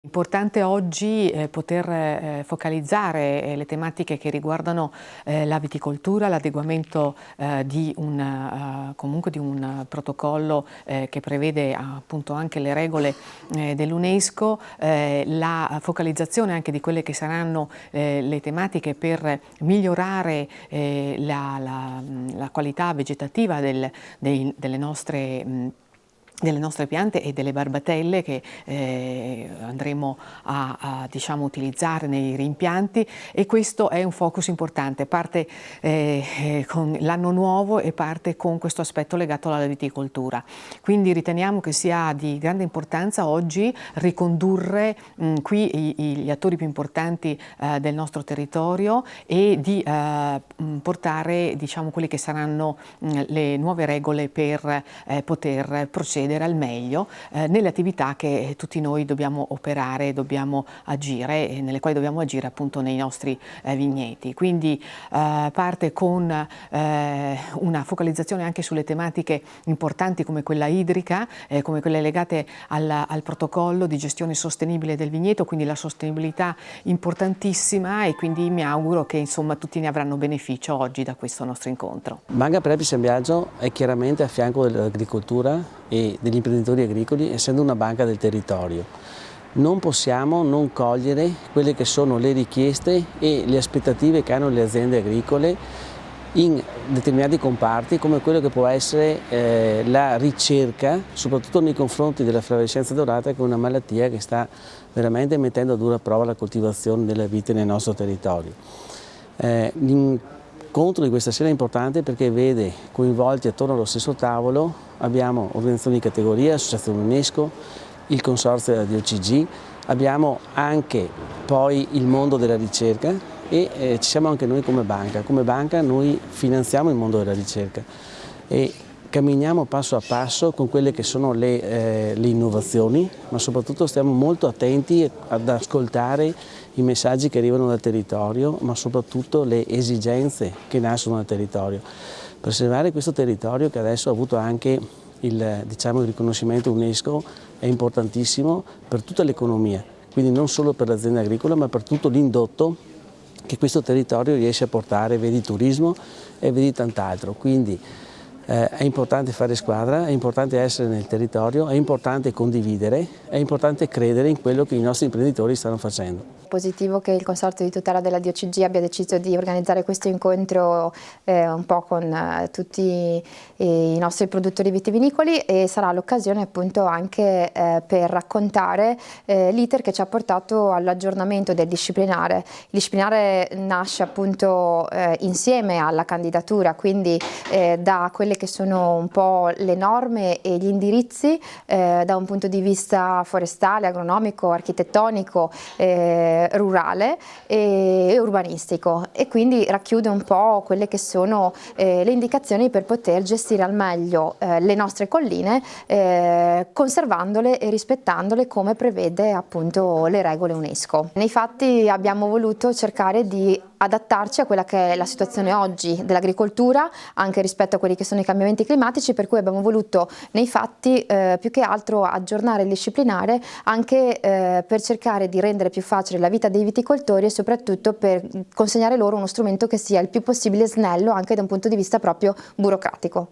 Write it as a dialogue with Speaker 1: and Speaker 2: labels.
Speaker 1: Importante oggi poter focalizzare le tematiche che riguardano la viticoltura, l'adeguamento di comunque di un protocollo che prevede appunto anche le regole dell'UNESCO, la focalizzazione anche di quelle che saranno le tematiche per migliorare la qualità vegetativa delle nostre piante e delle barbatelle che andremo diciamo, utilizzare nei rimpianti, e questo è un focus importante, parte con l'anno nuovo e parte con questo aspetto legato alla viticoltura. Quindi riteniamo che sia di grande importanza oggi ricondurre qui gli attori più importanti del nostro territorio e di portare, diciamo, quelle che saranno le nuove regole per poter procedere al meglio nelle attività che tutti noi dobbiamo operare, dobbiamo agire, e nelle quali dobbiamo agire appunto nei nostri vigneti. Quindi parte con una focalizzazione anche sulle tematiche importanti come quella idrica, come quelle legate al protocollo di gestione sostenibile del vigneto, quindi la sostenibilità importantissima, e quindi mi auguro che insomma tutti ne avranno beneficio oggi da questo nostro incontro.
Speaker 2: Banca Preppi San Biagio è chiaramente a fianco dell'agricoltura e degli imprenditori agricoli, essendo una banca del territorio. Non possiamo non cogliere quelle che sono le richieste e le aspettative che hanno le aziende agricole in determinati comparti, come quello che può essere la ricerca, soprattutto nei confronti della flavescenza dorata, che è una malattia che sta veramente mettendo a dura prova la coltivazione delle vite nel nostro territorio. L'incontro di questa sera è importante perché vede coinvolti attorno allo stesso tavolo, abbiamo organizzazioni di categoria, associazione UNESCO, il consorzio della DOCG, abbiamo anche poi il mondo della ricerca e ci siamo anche noi come banca. Come banca noi finanziamo il mondo della ricerca e camminiamo passo a passo con quelle che sono le innovazioni, ma soprattutto stiamo molto attenti ad ascoltare i messaggi che arrivano dal territorio, ma soprattutto le esigenze che nascono dal territorio. Preservare questo territorio, che adesso ha avuto anche il riconoscimento UNESCO, è importantissimo per tutta l'economia, quindi non solo per l'azienda agricola, ma per tutto l'indotto che questo territorio riesce a portare, vedi turismo e vedi tant'altro. Quindi è importante fare squadra, è importante essere nel territorio, è importante condividere, è importante credere in quello che i nostri imprenditori stanno facendo.
Speaker 3: È positivo che il Consorzio di tutela della DOCG abbia deciso di organizzare questo incontro un po' con tutti i nostri produttori vitivinicoli, e sarà l'occasione appunto anche per raccontare l'iter che ci ha portato all'aggiornamento del disciplinare. Il disciplinare nasce appunto insieme alla candidatura, quindi da quelle che sono un po' le norme e gli indirizzi da un punto di vista forestale, agronomico, architettonico, rurale e urbanistico, e quindi racchiude un po' quelle che sono le indicazioni per poter gestire al meglio le nostre colline, conservandole e rispettandole come prevede appunto le regole UNESCO. Nei fatti abbiamo voluto cercare di adattarci a quella che è la situazione oggi dell'agricoltura, anche rispetto a quelli che sono i cambiamenti climatici, per cui abbiamo voluto nei fatti più che altro aggiornare il disciplinare anche per cercare di rendere più facile la vita dei viticoltori e soprattutto per consegnare loro uno strumento che sia il più possibile snello anche da un punto di vista proprio burocratico.